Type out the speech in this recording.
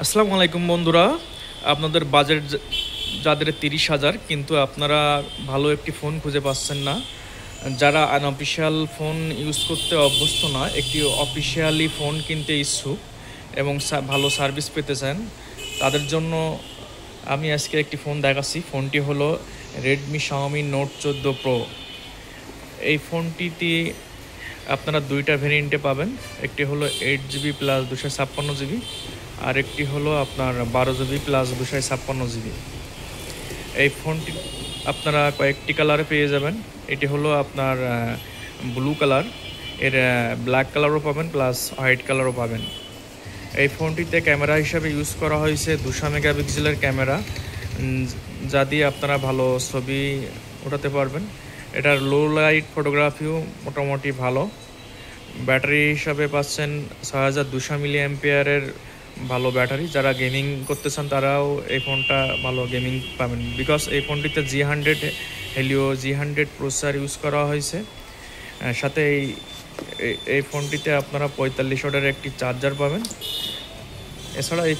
আসসালামু আলাইকুম বন্ধুরা, আপনাদের বাজেট যাদের 30,000 কিন্তু আপনারা ভালো একটি ফোন খুঁজে পাচ্ছেন না, যারা আনঅফিসিয়াল ফোন ইউজ করতে অভ্যস্ত না, একটি অফিসিয়ালি ফোন কিনতে ইচ্ছুক এবং ভালো সার্ভিস পেতে চান, তাদের জন্য আমি আজকে একটি ফোন দেখাচ্ছি। ফোনটি হলো রেডমি শাওমি নোট 14 প্রো। এই ফোনটিতে আপনারা দুইটা ভেরিয়েন্টে পাবেন। একটি হলো 8GB প্লাস 256GB, আর একটি হলো আপনার 12GB প্লাস 256GB। এই ফোনটি আপনারা কয়েকটি কালারে পেয়ে যাবেন। এটি হলো আপনার ব্লু কালার, এর ব্ল্যাক কালারও পাবেন প্লাস হোয়াইট কালারও পাবেন। এই ফোনটিতে ক্যামেরা হিসাবে ইউজ করা হয়েছে 200 মেগাপিক্সেলের ক্যামেরা, যা দিয়ে আপনারা ভালো ছবি ওঠাতে পারবেন। এটার লো লাইট ফটোগ্রাফিও মোটামুটি ভালো। ব্যাটারি হিসাবে পাচ্ছেন 6200 মিলি অ্যাম্পিয়ারের ভালো ব্যাটারি। যারা গেমিং করতে চান তারাও এই ফোনটা ভালো গেমিং পাবেন, বিকজ এই ফোনটিতে G100 Helio G100 processor use করা হয়েছে। সাথে এই ফোনটিতে আপনারা 45 ওয়াটের একটি চার্জার পাবেন। এছাড়া এই